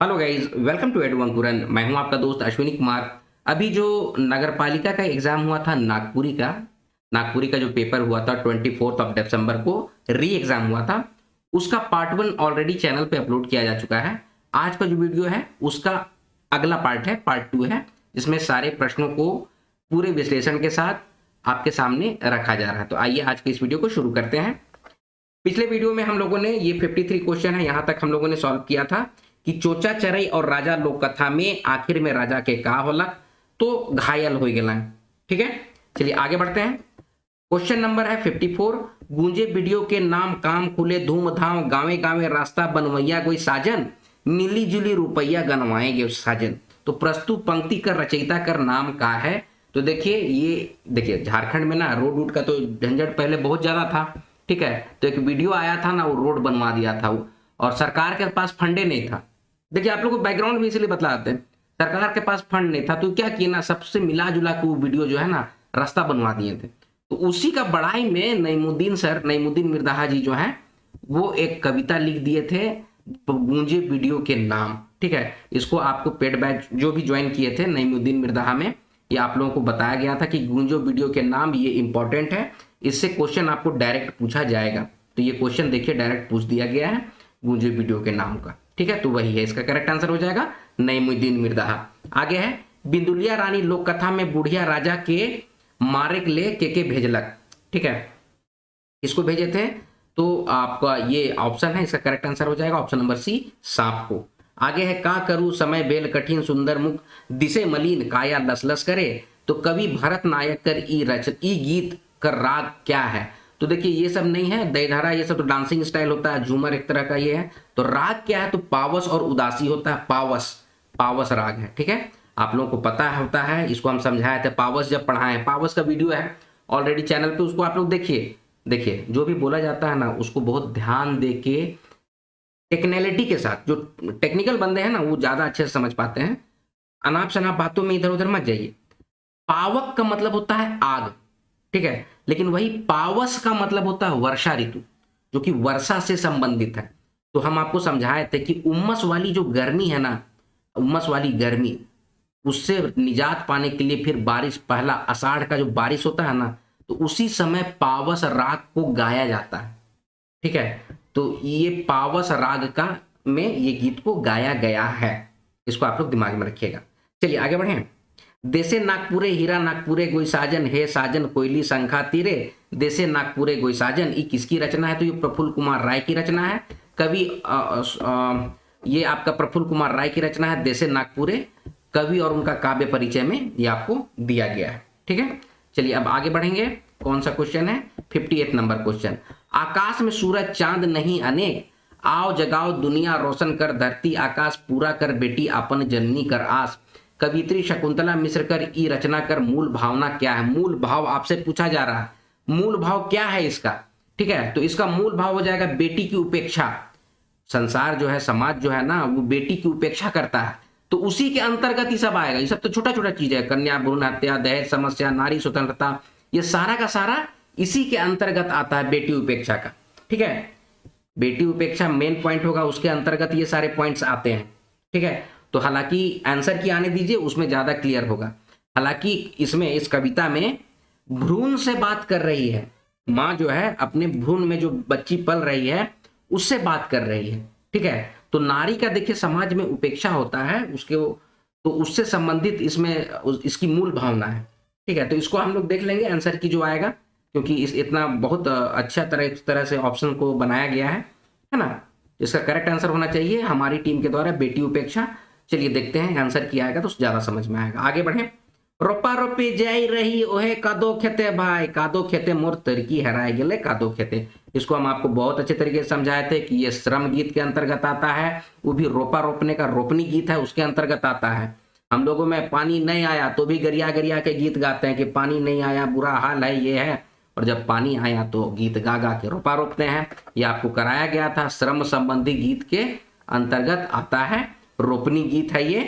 Hello guys, welcome to edu Ankuran. मैं हूं आपका दोस्त अश्विनी कुमार। अभी जो नगर पालिका का एग्जाम हुआ था नागपुरी का जो पेपर हुआ था 24 दिसंबर को री एग्जाम हुआ था। उसका पार्ट 1 ऑलरेडी चैनल पे अपलोड किया जा चुका है। आज का जो वीडियो है उसका अगला पार्ट है, पार्ट 2 है, जिसमें सारे प्रश्नों को पूरे विश्लेषण के साथ आपके सामने रखा जा रहा है। तो आइए आज के इस वीडियो को शुरू करते हैं। पिछले वीडियो में हम लोगों ने ये 53 क्वेश्चन है यहाँ तक हम लोगों ने सॉल्व किया था कि चोचा चरई और राजा लोक कथा में आखिर में राजा के का होला तो घायल हो गए। ठीक है, चलिए आगे बढ़ते हैं। क्वेश्चन नंबर है 54। गूंजे वीडियो के नाम काम खुले धूमधाम गावे गावे रास्ता बनवैया कोई साजन मिली जुली रुपया गनवाएंगे साजन। तो प्रस्तुत पंक्ति कर रचयिता कर नाम का है। तो देखिए झारखंड में ना रोड वूड का तो झंझट पहले बहुत ज्यादा था। ठीक है, तो एक वीडियो आया था ना, वो रोड बनवा दिया था वो, और सरकार के पास फंडे नहीं था। देखिए आप लोग को बैकग्राउंड भी इसलिए बतला देते हैं, सरकार के पास फंड नहीं था तो क्या किया ना, सबसे मिला जुला के वो वीडियो जो है ना रास्ता बनवा दिए थे। तो उसी का बड़ाई में नईमुद्दीन मिर्दाहा जी जो है वो एक कविता लिख दिए थे गूंजे वीडियो के नाम। ठीक है, इसको आपको पेड बैच जो भी ज्वाइन किए थे नईमुद्दीन मिर्दाहा में, ये आप लोगों को बताया गया था कि गूंजो वीडियो के नाम, ये इंपॉर्टेंट है, इससे क्वेश्चन आपको डायरेक्ट पूछा जाएगा। तो ये क्वेश्चन देखिए डायरेक्ट पूछ दिया गया है गूंजे वीडियो के नाम का। ठीक है, तो वही है, इसका करेक्ट आंसर हो जाएगा नईमुद्दीन मिर्दाहा। आगे है बिंदुलिया रानी लोक कथा में बुढ़िया राजा के मारे के भेजलक। ठीक है, इसको भेजे थे तो आपका ये ऑप्शन है, इसका करेक्ट आंसर हो जाएगा ऑप्शन नंबर सी, सांप को। आगे है का करूं समय बेल कठिन सुंदर मुख दिसे मलिन काया लसलस करे। तो कवि भरत नायक कर ई गीत कर राग क्या है। तो देखिए ये सब नहीं है, दईधारा ये सब तो डांसिंग स्टाइल होता है, झूमर एक तरह का ये है। तो राग क्या है, तो पावस और उदासी होता है, पावस राग है। ठीक है, आप लोगों को पता होता है, इसको हम समझाए थे पावस जब पढ़ाए। पावस का वीडियो है ऑलरेडी चैनल पे, उसको आप लोग देखिए जो भी बोला जाता है ना उसको बहुत ध्यान दे के टेक्निकलिटी के साथ, जो टेक्निकल बंदे हैं ना वो ज्यादा अच्छे से समझ पाते हैं। अनाप शनाप बातों में इधर उधर मत जाइए। पावक का मतलब होता है आग, ठीक है, लेकिन वही पावस का मतलब होता है वर्षा ऋतु, जो कि वर्षा से संबंधित है। तो हम आपको समझाए थे कि उम्मस वाली जो गर्मी है ना, उम्मस वाली गर्मी, उससे निजात पाने के लिए फिर बारिश, पहला आषाढ़ का जो बारिश होता है ना, तो उसी समय पावस राग को गाया जाता है। ठीक है, तो ये पावस राग का में ये गीत को गाया गया है, इसको आप लोग दिमाग में रखिएगा। चलिए आगे बढ़े। देसे नागपुरे हीरा नागपुरे गोई साजन हे साजन कोयली शंखा तीरे देसे नागपुरे गोई साजन, ये किसकी रचना है, तो ये प्रफुल्ल कुमार राय की रचना है। कवि ये आपका प्रफुल्ल कुमार राय की रचना है देसे नागपुरे। कवि और उनका काव्य परिचय में ये आपको दिया गया है। ठीक है, चलिए अब आगे बढ़ेंगे। कौन सा क्वेश्चन है, 58 नंबर क्वेश्चन। आकाश में सूरज चांद नहीं अनेक आओ जगाओ दुनिया रोशन कर धरती आकाश पूरा कर बेटी अपन जननी कर आस। कवित्री शकुंतला मिश्र कर ई रचना कर मूल भावना क्या है। मूल भाव आपसे पूछा जा रहा है, मूल भाव क्या है इसका। ठीक है, तो इसका मूल भाव हो जाएगा बेटी की उपेक्षा। संसार जो है, समाज जो है ना, वो बेटी की उपेक्षा करता है, तो उसी के अंतर्गत ये सब आएगा। ये सब तो छोटा छोटा चीज है, कन्या भ्रूण हत्या, दहेज समस्या, नारी स्वतंत्रता, ये सारा का सारा इसी के अंतर्गत आता है बेटी उपेक्षा का। ठीक है, बेटी उपेक्षा मेन पॉइंट होगा, उसके अंतर्गत ये सारे पॉइंट्स आते हैं। ठीक है, तो हालांकि आंसर की आने दीजिए, उसमें ज्यादा क्लियर होगा। हालांकि इसमें इस कविता में भ्रूण से बात कर रही है, माँ जो है अपने भ्रूण में जो बच्ची पल रही है उससे बात कर रही है। ठीक है, तो नारी का देखिए समाज में उपेक्षा होता है उसके, तो उससे संबंधित इसमें इसकी मूल भावना है। ठीक है, तो इसको हम लोग देख लेंगे आंसर की जो आएगा, क्योंकि इस इतना बहुत अच्छा तरह से ऑप्शन को बनाया गया है ना। इसका करेक्ट आंसर होना चाहिए हमारी टीम के द्वारा बेटी उपेक्षा। चलिए देखते हैं आंसर क्या आएगा तो ज्यादा समझ में आएगा। आगे बढ़े। रोपा रोपी जाई रही ओहे कादो खेते भाई कादो खेते मोर तरकी हराए गेले कादो खेते। इसको हम आपको बहुत अच्छे तरीके से समझाए थे कि ये श्रम गीत के अंतर्गत आता है, वो भी रोपा रोपने का रोपनी गीत है उसके अंतर्गत आता है। हम लोगों में पानी नहीं आया तो भी गरिया गरिया के गीत गाते हैं कि पानी नहीं आया बुरा हाल है ये है, और जब पानी आया तो गीत गा गा के रोपा रोपते हैं। ये आपको कराया गया था, श्रम संबंधी गीत के अंतर्गत आता है, रोपनी गीत है ये।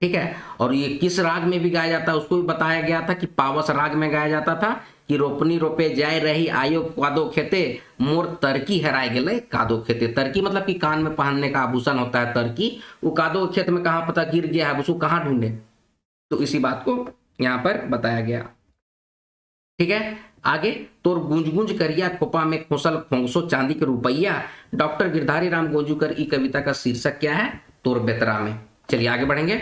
ठीक है। और ये किस राग में भी गाया जाता है उसको भी बताया गया था कि पावस राग में गाया जाता था कि रोपनी रोपे जाए रही आयो कादो खेते मोर तरकी हराए गेले कादो खेते। तरकी मतलब कि कान में पहनने का आभूषण होता है तरकी, वो कादो खेत में कहाँ पता गिर गया है, उसको कहाँ ढूंढे। तो इसी बात को यहाँ पर बताया गया। ठीक है, आगे तोर गूंज गूंज करिया खोपा में खोसल खोंसो चांदी के रुपैया। डॉक्टर गिरधारी राम गोंजूकर ई कविता का शीर्षक क्या है? तोर बेतरा में। चलिए आगे बढ़ेंगे।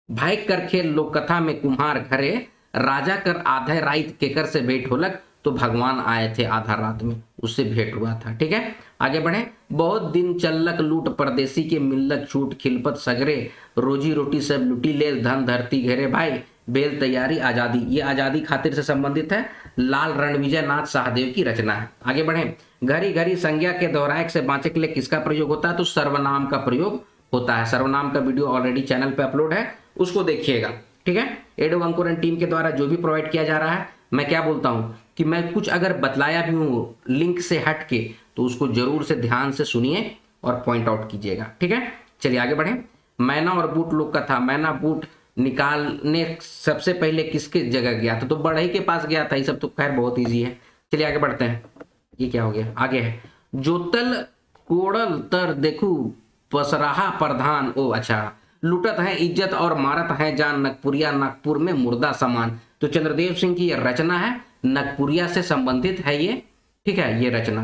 भाई कर खेल लोक कथा में कुम्हार घरे राजा कर आधे रात केकर से भेंट होलक तो भगवान आए थे आधा रात में, उससे भेंट हुआ था। ठीक है, आगे बढ़े। बहुत दिन चलक लूट परदेसी के मिल्लक छूट खिलपत सगरे रोजी रोटी सब लुटी ले धन धरती घेरे भाई बेल तैयारी आजादी। ये आजादी खातिर से संबंधित है, लाल रणविजय नाथ शाहदेव की रचना है। आगे बढ़े। घड़ी घड़ी संज्ञा के दोहराए से बाँचे के लिए किसका प्रयोग होता है? तो सर्वनाम का प्रयोग होता है। सर्वनाम का वीडियो ऑलरेडी चैनल पे अपलोड है, उसको देखिएगा। ठीक है, एडो अंकुरन टीम के द्वारा जो भी प्रोवाइड किया जा रहा है, मैं क्या बोलता हूँ कि मैं कुछ अगर बतलाया भी हूँ लिंक से हट के तो उसको जरूर से ध्यान से सुनिए और पॉइंट आउट कीजिएगा। ठीक है, चलिए आगे बढ़े। मैना और बूट लोग का था। मैना बूट निकालने सबसे पहले किसके जगह गया था? तो बढ़ई के पास गया था। ये सब तो खैर बहुत ईजी है। चलिए आगे बढ़ते हैं। ये क्या हो गया? आगे है जोतल कोड़ल तर देखू पसराहा प्रधान। ओ अच्छा, लुटत है इज्जत और मारत है जान नगपुरिया नागपुर में मुर्दा समान। तो चंद्रदेव सिंह की ये रचना है, नगपुरिया से संबंधित है ये। ठीक है, ये रचना।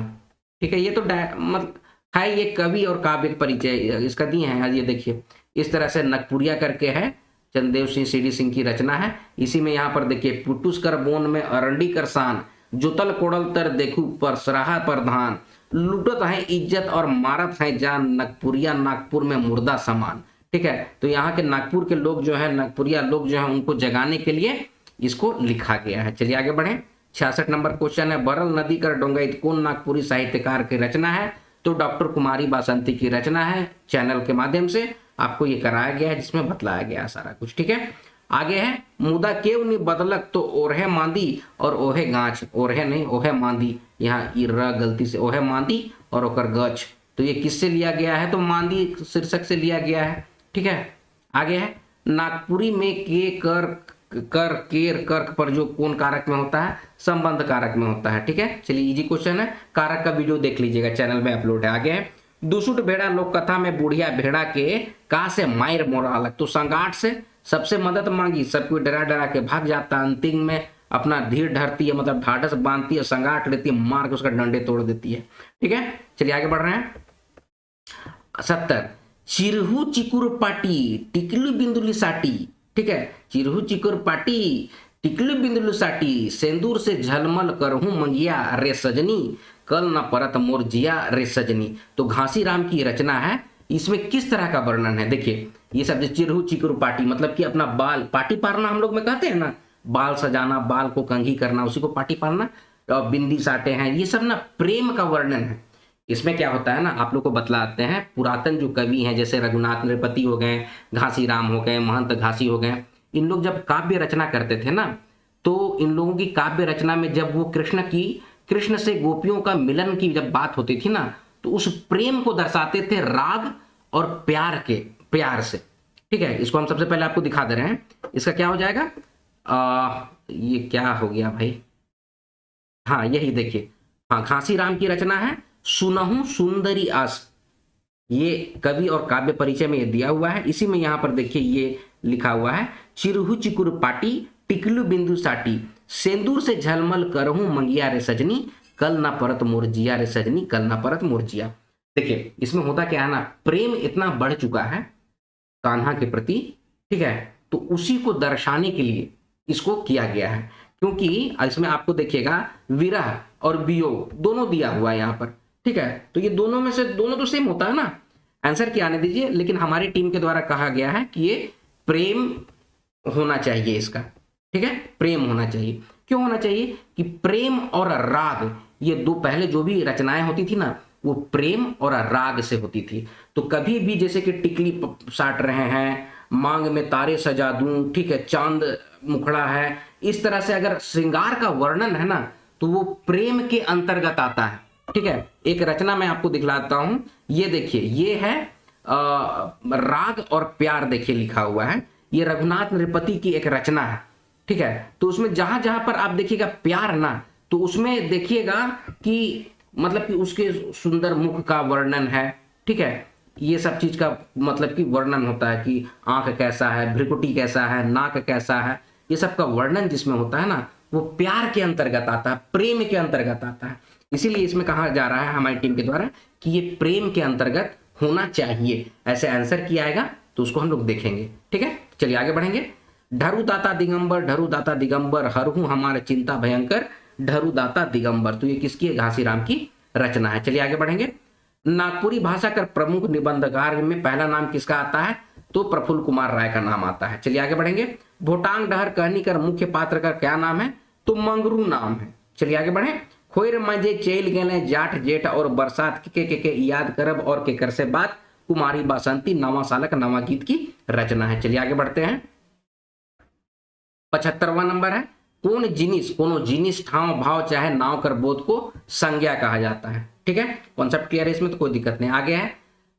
ठीक है, ये तो मतलब है, ये कवि और काव्य परिचय इसका दिए हैं। ये देखिए इस तरह से नगपुरिया करके है, चंद्रदेव सिंह सीडी सिंह की रचना है। इसी में यहाँ पर देखिए पुटुस कर बोन में अरंडी कर शान जोतल कोड़ल तर देखू पर सराहा प्रधान लुटत है इज्जत और मारत है जान नगपुरिया नागपुर में मुर्दा समान। ठीक है, तो यहाँ के नागपुर के लोग जो है, नागपुरिया लोग जो है, उनको जगाने के लिए इसको लिखा गया है। चलिए आगे बढ़े। 66 नंबर क्वेश्चन है, बरल नदी कर डोंगैत कौन नागपुरी साहित्यकार की रचना है? तो डॉक्टर कुमारी बासंती की रचना है। चैनल के माध्यम से आपको ये कराया गया है, जिसमें बतलाया गया है सारा कुछ। ठीक है, आगे है मुदा केव नि बदलक तो ओरहे मांदी और ओहे गाछ। ओरहे नहीं, ओहे मांदी। यहाँ इर्रा गलती से ओहे मांदी और ओकर गछ। तो ये किससे लिया गया है? तो मांदी शीर्षक से लिया गया है। ठीक है, आगे है नागपुरी में के कर कर केर कर्क पर जो कौन कारक में होता है? संबंध कारक में होता है। ठीक है, चलिए इजी क्वेश्चन है, कारक का वीडियो देख लीजिएगा, चैनल में अपलोड है। आगे है दुसुट भेड़ा लोक कथा में बुढ़िया भेड़ा के का से मायर मोरालक। तो संगाट से सबसे मदद मांगी, सबको डरा डरा के भाग जाता, अंतिम में अपना धीर ढरती है, मतलब ढाढ़स बांधती है, संगाट लेती है, मार के उसका डंडे तोड़ देती है। ठीक है, चलिए आगे बढ़ रहे हैं। 70 चिरहू चिकुर पाटी टिकलू बिंदुली साटी। ठीक है, चिरहू चिकुर पाटी टिकलू बिंदुली साटी सेंदूर से झलमल करहूं मंगिया रे सजनी कल न परत मोर जिया रे सजनी। तो घासी राम की रचना है। इसमें किस तरह का वर्णन है? देखिए ये सब चिरहू चिकुर पाटी मतलब कि अपना बाल पाटी पारना हम लोग में कहते हैं ना, बाल सजाना, बाल को कंघी करना, उसी को पाटी पारना। और बिंदी साटे हैं, ये सब ना प्रेम का वर्णन है। इसमें क्या होता है ना, आप लोग को बतलाते हैं। पुरातन जो कवि हैं जैसे रघुनाथ नृपति हो गए, घासी राम हो गए, महंत घासी हो गए, इन लोग जब काव्य रचना करते थे ना, तो इन लोगों की काव्य रचना में जब वो कृष्ण से गोपियों का मिलन की जब बात होती थी ना, तो उस प्रेम को दर्शाते थे राग और प्यार से। ठीक है, इसको हम सबसे पहले आपको दिखा दे रहे हैं। इसका क्या हो जाएगा? ये क्या हो गया भाई? हाँ, यही देखिए। हाँ, घासी राम की रचना है सुनहु सुंदरी आस। ये कवि और काव्य परिचय में ये दिया हुआ है। इसी में यहाँ पर देखिए ये लिखा हुआ है, चिरहु चिकुर पाटी टिकलू बिंदु साटी सेंदूर से झलमल करहूं मंगिया रे सजनी कल ना परत मोरजिया रे सजनी कल ना परत मोरजिया। देखिए इसमें होता क्या है ना, प्रेम इतना बढ़ चुका है कान्हा के प्रति। ठीक है, तो उसी को दर्शाने के लिए इसको किया गया है, क्योंकि इसमें आपको देखिएगा विरह और वियोग दोनों दिया हुआ है यहाँ पर। ठीक है, तो ये दोनों में से दोनों तो सेम होता है ना। आंसर क्या आने दीजिए, लेकिन हमारी टीम के द्वारा कहा गया है कि ये प्रेम होना चाहिए इसका। ठीक है, प्रेम होना चाहिए। क्यों होना चाहिए? कि प्रेम और राग, ये दो पहले जो भी रचनाएं होती थी ना, वो प्रेम और राग से होती थी। तो कभी भी जैसे कि टिकली साट रहे हैं, मांग में तारे सजा दूं, ठीक है, चांद मुखड़ा है, इस तरह से अगर श्रृंगार का वर्णन है ना, तो वो प्रेम के अंतर्गत आता है। ठीक है, एक रचना मैं आपको दिखलाता हूं। ये देखिए, ये है राग और प्यार देखिए लिखा हुआ है, ये रघुनाथ नृपति की एक रचना है, ठीक है। तो उसमें जहां जहां पर आप देखिएगा प्यार ना, तो उसमें देखिएगा कि मतलब कि उसके सुंदर मुख का वर्णन है, ठीक है, ये सब चीज का मतलब कि वर्णन होता है कि आंख कैसा है, भ्रिकुटी कैसा है, नाक कैसा है, ये सब का वर्णन जिसमें होता है ना, वो प्यार के अंतर्गत आता है, प्रेम के अंतर्गत आता है। इसीलिए इसमें कहा जा रहा है हमारी टीम के द्वारा कि ये प्रेम के अंतर्गत होना चाहिए, ऐसे आंसर किया आएगा तो उसको हम लोग देखेंगे, ठीक है। चलिए आगे बढ़ेंगे। ढरु दाता दिगंबर हरहु हमारे चिंता भयंकर, ढरु दाता दिगंबर, तो ये किसकी है? घासीराम की रचना है। चलिए आगे बढ़ेंगे। नागपुरी भाषा का प्रमुख निबंधकार में पहला नाम किसका आता है? तो प्रफुल्ल कुमार राय का नाम आता है। चलिए आगे बढ़ेंगे। भोटांग डहर कहनी कर मुख्य पात्र का क्या नाम है? तो मंगरू नाम है। चलिए आगे बढ़े। खोर मजे चेल गेले जाठ जेठ और बरसात के याद करब और केकर से बात, कुमारी बासंती नवा सालक नवा गीत की रचना है। चलिए आगे बढ़ते हैं। 75वां नंबर है, कौन जिनिस कोनो जिनिस ठाव भाव चाहे नाव कर बोध को संज्ञा कहा जाता है। ठीक है, कॉन्सेप्ट क्लियर है इसमें, तो कोई दिक्कत नहीं। आगे है,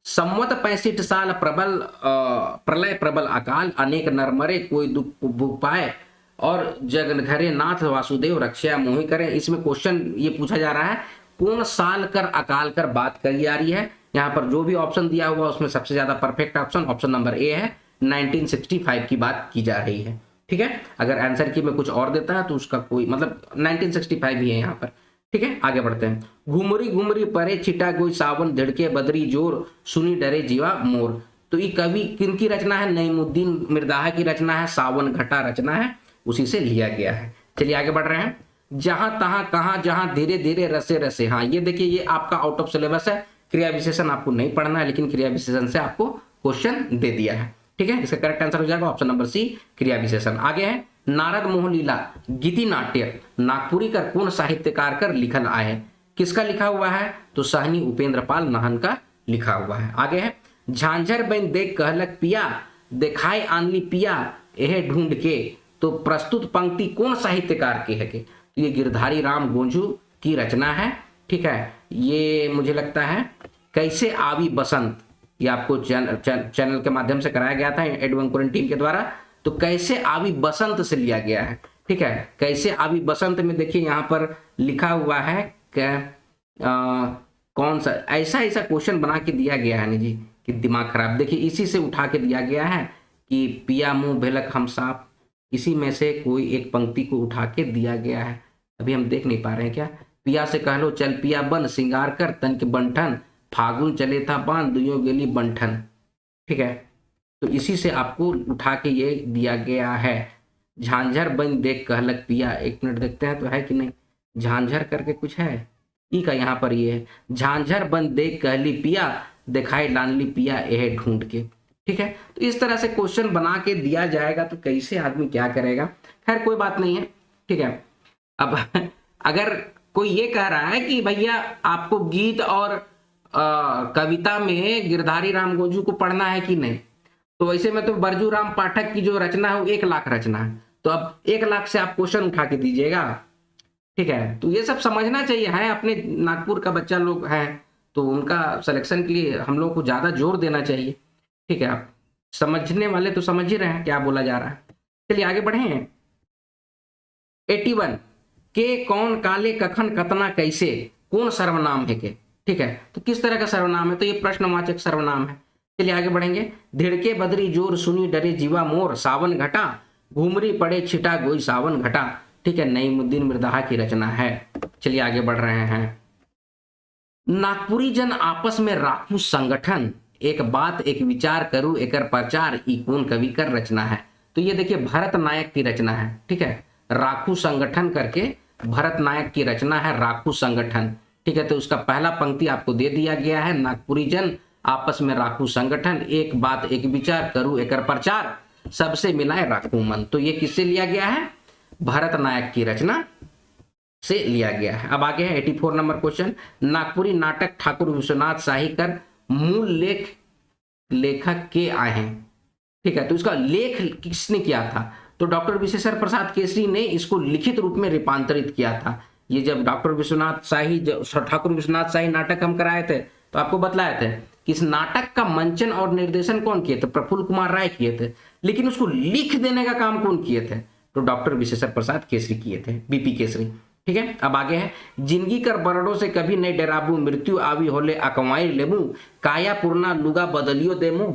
संवत 65 साल प्रलय प्रबल अकाल, अनेक नरमरे कोई दुख पाए और जगन घरे नाथ वासुदेव रक्षा मोहि करे। इसमें क्वेश्चन ये पूछा जा रहा है कौन साल कर अकाल कर बात करी जा रही है। यहाँ पर जो भी ऑप्शन दिया हुआ उसमें सबसे ज्यादा परफेक्ट ऑप्शन नंबर ए है, 1965 की बात की जा रही है। ठीक है, अगर आंसर की में कुछ और देता है तो उसका कोई मतलब 1965 ही है यहाँ पर। ठीक है, आगे बढ़ते हैं। घुमरी घुमरी परे छिटा कोई सावन झड़के बदरी जोर, सुनी डरे जीवा मोर। तो ये कवि किनकी रचना है? नईमुद्दीन मिर्दाह की रचना है, सावन घटा रचना है, उसी से लिया गया है। चलिए आगे बढ़ रहे हैं। जहां तहां कहां जहां धीरे धीरे रसे रसे, हाँ ये देखिए ये आपका आउट ऑफ सिलेबस है, क्रिया विशेषण आपको नहीं पढ़ना है, लेकिन क्रिया विशेषण से आपको क्वेश्चन दे दिया है। ठीक है, इसका करेक्ट आंसर हो जाएगा ऑप्शन नंबर सी, क्रिया विशेषण। आगे है, नारद मोह लीला गीति नाट्य नागपुरी कर कौन साहित्यकार कर लिखल आए। किसका लिखा हुआ है? तो सहनी उपेंद्र पाल नाहन का लिखा हुआ है। आगे है, झांझर बन देख कहलक पिया, दिखाई आनली पिया यह ढूंढ के। तो प्रस्तुत पंक्ति कौन साहित्यकार की है? तो ये गिरधारी राम गोंझू की रचना है। ठीक है, ये मुझे लगता है कैसे आवी बसंत, ये आपको चैनल के माध्यम से कराया गया था एडवंकुरन टीम के द्वारा। तो कैसे आवी बसंत से लिया गया है। ठीक है, कैसे आवी बसंत में देखिए यहाँ पर लिखा हुआ है कौन सा ऐसा क्वेश्चन बना के दिया गया है नहीं जी कि दिमाग खराब। देखिए इसी से उठा के दिया गया है कि पिया मुंह भेलक हम साफ, इसी में से कोई एक पंक्ति को उठा के दिया गया है। अभी हम देख नहीं पा रहे हैं क्या? पिया से कह लो चल पिया बन, सिंगार कर तन के बंठन, फागुन चले था बांध दुयो गेली बंठन। ठीक है, तो इसी से आपको उठा के ये दिया गया है। झांझर बन देख कहलक पिया, एक मिनट देखते हैं तो है कि नहीं, झांझर करके कुछ है ई का यहाँ पर ये है, झांझर बन देख कहली पिया, दिखाई लानली पिया यह ढूंढ के। ठीक है, तो इस तरह से क्वेश्चन बना के दिया जाएगा तो कैसे आदमी क्या करेगा। खैर कोई बात नहीं है। ठीक है, अब अगर कोई ये कह रहा है कि भैया आपको गीत और कविता में गिरधारी राम गोंझू को पढ़ना है कि नहीं, तो वैसे में तो बरजू राम पाठक की जो रचना है वो 1 लाख रचना है, तो अब 1 लाख से आप क्वेश्चन उठा के दीजिएगा। ठीक है, तो ये सब समझना चाहिए है, अपने नागपुर का बच्चा लोग है तो उनका सिलेक्शन के लिए हम लोग को ज्यादा जोर देना चाहिए। ठीक है, आप समझने वाले तो समझ ही रहे हैं क्या बोला जा रहा है। चलिए आगे बढ़े। 81 के कौन काले कखन कतना कैसे, कौन सर्वनाम है के। ठीक है, तो किस तरह का सर्वनाम है? तो ये प्रश्नवाचक सर्वनाम है। चलिए आगे बढ़ेंगे। धिड़के बदरी जोर, सुनी डरे जीवा मोर, सावन घटा घुमरी पड़े छिटा गोई सावन घटा। ठीक है, नईमुद्दीन मिर्दाह की रचना है। चलिए आगे बढ़ रहे हैं। नागपुरी जन आपस में राखू संगठन, एक बात एक विचार करूं एकर प्रचार, ई कौन कवि कर रचना है। तो ये देखिए भरत नायक की रचना है। ठीक है, राखू संगठन करके भरत नायक की रचना है, राखू संगठन। ठीक है, तो उसका पहला पंक्ति आपको दे दिया गया है, नागपुरी जन आपस में राखू संगठन, एक बात एक विचार करूं एकर प्रचार, सबसे मिलाए राखू मन। तो ये किससे लिया गया है? भरत नायक की रचना से लिया गया है। अब आगे है 84 नंबर क्वेश्चन। नागपुरी नाटक ठाकुर विश्वनाथ शाही कर मूल लेखक के आए हैं। ठीक है, तो इसका लेख किसने किया था? तो डॉक्टर विशेश्वर प्रसाद केसरी ने इसको लिखित रूप में रूपांतरित किया था। ये जब डॉक्टर विश्वनाथ शाही ठाकुर विश्वनाथ शाही नाटक हम कराए थे तो आपको बतलाए थे कि इस नाटक का मंचन और निर्देशन कौन किए थे? प्रफुल्ल कुमार राय किए थे। लेकिन उसको लिख देने का काम कौन किए थे? तो डॉक्टर विशेश्वर प्रसाद केसरी किए थे, बीपी केसरी। ठीक है, अब आगे है, जिंदगी कर बरडों से कभी नहीं डराबू, मृत्यु आवी होले अकवाई लेबू, काया पुरना लुगा बदलियो देमू,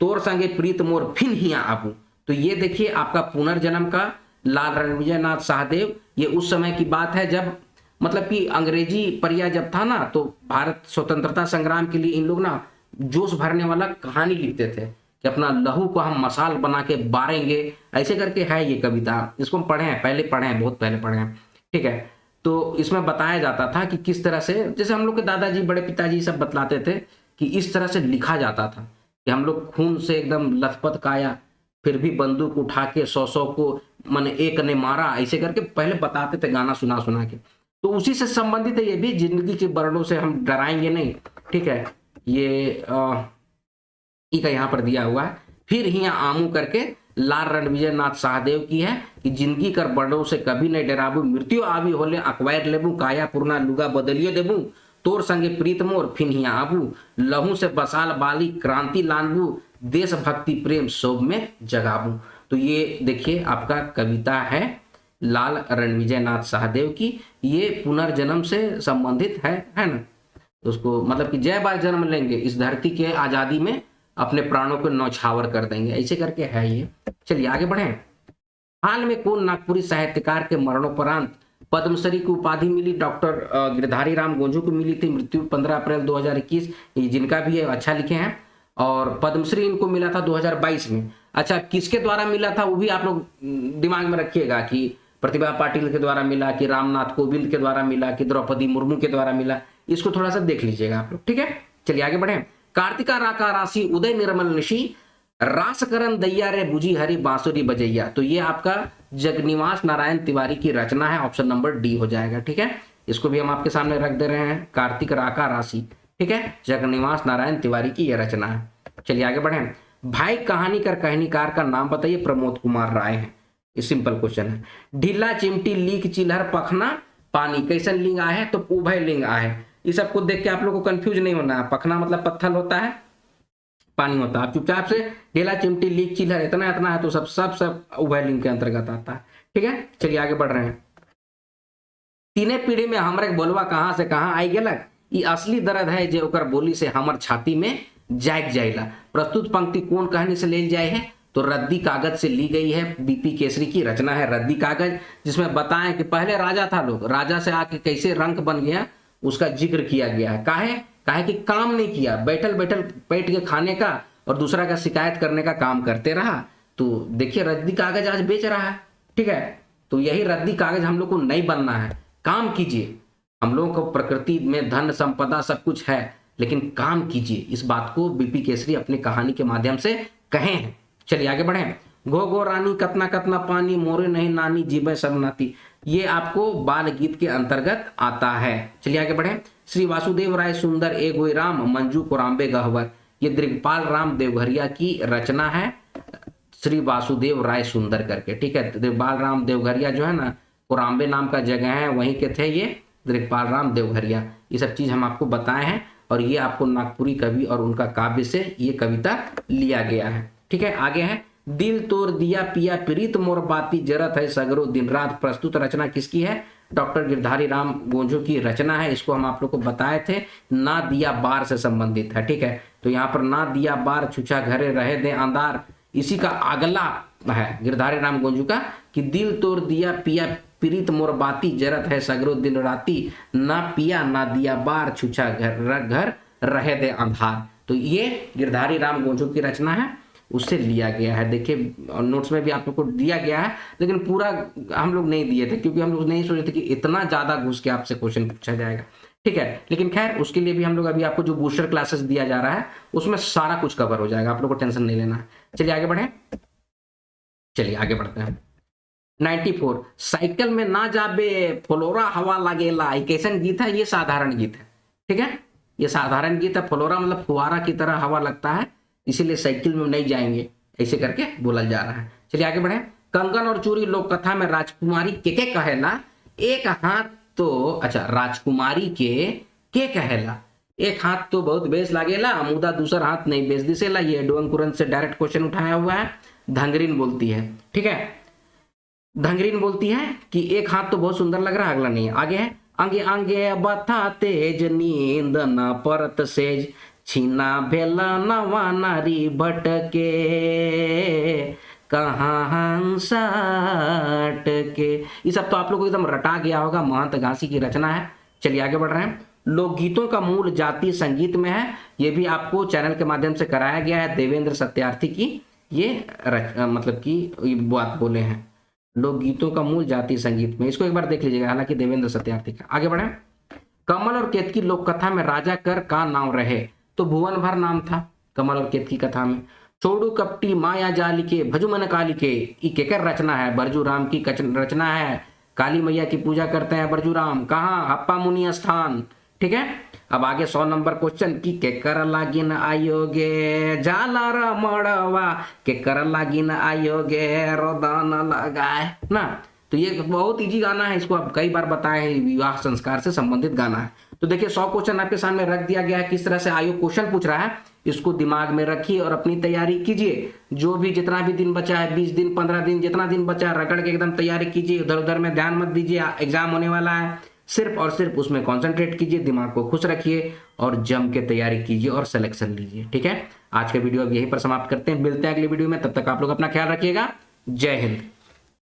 तोर संगे प्रीत मोर फिन हिया आबू। तो ये देखिए आपका पुनर्जन्म का लाल रणविजय नाथ सहदेव, ये उस समय की बात है जब मतलब कि अंग्रेजी परिया जब था ना, तो भारत स्वतंत्रता संग्राम के लिए इन लोग ना जोश भरने वाला कहानी लिखते थे कि अपना लहू को हम मसाल बना के बारेंगे, ऐसे करके है ये कविता। इसको हम पढ़े हैं, पहले पढ़े हैं, बहुत पहले पढ़े हैं। ठीक है, तो इसमें बताया जाता था कि किस तरह से, जैसे हम लोग के दादाजी बड़े पिताजी सब बतलाते थे कि इस तरह से लिखा जाता था कि हम लोग खून से एकदम लथपथ काया, फिर भी बंदूक उठा के 100 को मन एक ने मारा, ऐसे करके पहले बताते थे गाना सुना सुना के। तो उसी से संबंधित है ये भी, जिंदगी के बरडों से हम डराएंगे नहीं। ठीक है, ये का यहाँ पर दिया हुआ है। फिर हिया आमू करके लाल रणविजय नाथ सहदेव की है कि जिंदगी कर बरडों से कभी नहीं डराबू, मृत्यु आवी होले अकवायर लेबू, काया पुरना लुगा बदलियो देबू, तोर संगे प्रीत मोर फिन हिया आबू, लहू से बसाल बाली क्रांति लानबू, देशभक्ति प्रेम शोभ में जगाबू। तो ये देखिए आपका कविता है लाल रणविजय नाथ सहदेव की, ये पुनर्जन्म से संबंधित है ना। उसको मतलब कि जय बार जन्म लेंगे, इस धरती के आजादी में अपने प्राणों को न्यौछावर कर देंगे, ऐसे करके है ये। चलिए आगे बढ़े। हाल में कौन नागपुरी साहित्यकार के मरणोपरांत पद्मश्री की उपाधि मिली? डॉक्टर गिरधारी राम गोंझू को मिली थी, मृत्यु 15 अप्रैल 2021, ये जिनका भी है अच्छा लिखे हैं। और पद्मश्री इनको मिला था 2022 में। अच्छा, किसके द्वारा मिला था वो भी आप लोग दिमाग में रखिएगा कि प्रतिभा पाटिल के द्वारा मिला, कि रामनाथ कोविंद के द्वारा मिला, कि द्रौपदी मुर्मू के द्वारा मिला, इसको थोड़ा सा देख लीजिएगा आप लोग। ठीक है, चलिए आगे बढ़े। कार्तिका राका राशि उदय निर्मल निशी, रासकरण दैया रे बुझी हरी बांसुरी बजैया। तो ये आपका जगनिवास नारायण तिवारी की रचना है, ऑप्शन नंबर डी हो जाएगा। ठीक है, इसको भी हम आपके सामने रख दे रहे हैं, कार्तिक राका राशि। ठीक है, जगनिवास नारायण तिवारी की यह रचना है। चलिए आगे बढ़े। भाई कहानी कर कहनीकार का नाम बताइए? प्रमोद कुमार राय है, ये सिंपल क्वेश्चन है। ढीला चिमटी लीक चिल्हर पखना पानी, कैसन लिंग आए है? तो उभय लिंग आए है। इस सबको देख के आप लोगों को कंफ्यूज नहीं होना है। पखना मतलब पत्थर होता है, पानी होता है। आप चुपचाप से ढीला चिमटी लीक चिल्हर इतना इतना है तो सब उभय लिंग के अंतर्गत आता है। ठीक है, चलिए आगे बढ़ रहे हैं। तीने पीढ़ी में हमरे बोलवा कहां से कहां आई गेलक, ये असली दर्द है जे ओकर बोली से हमर छाती में जाग जाइला। प्रस्तुत पंक्ति कौन कहानी से ले जाए है? तो रद्दी कागज से ली गई है, बीपी केसरी की रचना है रद्दी कागज, जिसमें बताएं कि पहले राजा था, लोग राजा से आके कैसे रंक बन गया उसका जिक्र किया गया है। काहे कि काम नहीं किया, बैठल बैठल पेट के खाने का और दूसरा का शिकायत करने का काम करते रहा। तो देखिए रद्दी कागज आज बेच रहा है। ठीक है, तो यही रद्दी कागज हम लोग को नहीं बनना है, काम कीजिए। हम लोगों को प्रकृति में धन संपदा सब कुछ है, लेकिन काम कीजिए। इस बात को बीपी केसरी अपनी कहानी के माध्यम से कहे हैं। चलिए आगे बढ़े। घो घो रानी कतना कतना पानी, मोरे नहीं नानी जीवे सब नाती, ये आपको बाल गीत के अंतर्गत आता है। चलिए आगे बढ़े। श्री वासुदेव राय सुंदर ए गोई राम, मंजू कोराम्बे गहवर, ये दिग्पाल राम देवघरिया की रचना है, श्री वासुदेव राय सुंदर करके। ठीक है, दिग्पाल राम देवघरिया जो है ना, कोराम्बे नाम का जगह है, वहीं के थे ये दिग्पाल राम देवघरिया। ये सब चीज हम आपको बताए हैं और ये आपको नागपुरी कवि और उनका काव्य से ये कविता लिया गया है। ठीक है, आगे है। दिल तोड़ दिया पिया प्रीत मोर बाती, जरत है सगरो दिन रात। प्रस्तुत रचना किसकी है? डॉक्टर गिरधारी राम गोंझू की रचना है। इसको हम आप लोग को बताए थे, ना दिया बार से संबंधित है। ठीक है, तो यहाँ पर ना दिया बार छुछा घरे रहे दे अंधार, इसी का अगला है गिरधारी राम गोंझू का कि दिल तोड़ दिया पिया प्रीत मोर बाती, जरत है सगरो दिन राती, ना पिया ना दिया बार छुछा घर रहे दे अंधार। तो ये गिरधारी राम गोंझू की रचना है, उससे लिया गया है। देखिए नोट्स में भी आप लोग को दिया गया है, लेकिन पूरा हम लोग नहीं दिए थे क्योंकि हम लोग नहीं सोचे थे कि इतना ज्यादा घुस के आपसे क्वेश्चन पूछा जाएगा। ठीक है, लेकिन खैर उसके लिए भी हम लोग अभी आपको जो बूस्टर क्लासेस दिया जा रहा है उसमें सारा कुछ कवर हो जाएगा, आप लोग को टेंशन नहीं लेना है। चलिए आगे बढ़े। चलिए आगे बढ़ते हैं। 94 साइकिल में ना जाबे फ्लोरा हवा लागेला, एक कैसन गीत है? ये साधारण गीत है। ठीक है, ये साधारण गीत है। फ्लोरा मतलब फुहारा की तरह हवा लगता है, इसीलिए साइकिल में नहीं जाएंगे, ऐसे करके बोला जा रहा है। चलिए आगे बढ़े। कंगन और चूड़ी लोक कथा में राजकुमारी के कहेला, एक हाथ तो अच्छा राजकुमारी के कहेला, एक हाथ तो बहुत बेस लागेला, मुदा दूसर हाथ नहीं बेच दिसेला। ये एडवन कुरन से डायरेक्ट क्वेश्चन उठाया हुआ है। धंगरीन बोलती है, ठीक है, धंगरीन बोलती है कि एक हाथ तो बहुत सुंदर लग रहा है, अगला नहीं है। आगे है, अंगे अंगे बथा तेज नींद न परत सेज, छीना भेला नवा नारी भटके, कहाँ हंसा अटके। ये सब तो आप लोग को एकदम रटा गया होगा, महंत घासी की रचना है। चलिए आगे बढ़ रहे हैं। लोकगीतों का मूल जाति संगीत में है। ये भी आपको चैनल के माध्यम से कराया गया है, देवेंद्र सत्यार्थी की ये मतलब कि ये बात बोले हैं, लोकगीतों का मूल जाति संगीत में। इसको एक बार देख लीजिएगा, हालांकि देवेंद्र सत्यार्थी का। आगे बढ़े। कमल और केतकी लोक कथा में राजा कर का नाम रहे, तो भुवन भर नाम था कमल और केतकी कथा में। छोड़ू कपटी माया जाली के भजुमन काली के, ये केकर रचना है, बरजू राम की रचना है। काली मैया की पूजा करते हैं बरजू राम, कहाँ, हप्पा मुनि स्थान, ठीक है। अब आगे 100 नंबर क्वेश्चन की केकर लागिन आयोगे जाला रमड़वा, केकर लागिन आयोगे रोदान लगाए ना। तो ये बहुत इजी गाना है, इसको आप कई बार बताए हैं, विवाह संस्कार से संबंधित गाना है। तो देखिए 100 क्वेश्चन आपके सामने रख दिया गया है, किस तरह से आयोग क्वेश्चन पूछ रहा है, इसको दिमाग में रखिए और अपनी तैयारी कीजिए। जो भी जितना भी दिन बचा है, 20 दिन 15 दिन जितना दिन बचा है, रगड़ के एकदम तैयारी कीजिए। इधर उधर में ध्यान मत दीजिए, एग्जाम होने वाला है, सिर्फ और सिर्फ उसमें कॉन्सेंट्रेट कीजिए, दिमाग को खुश रखिए और जम के तैयारी कीजिए और सिलेक्शन लीजिए, ठीक है। आज का वीडियो अब यहीं पर समाप्त करते हैं, मिलते हैं अगले वीडियो में, तब तक आप लोग अपना ख्याल रखिएगा। जय हिंद।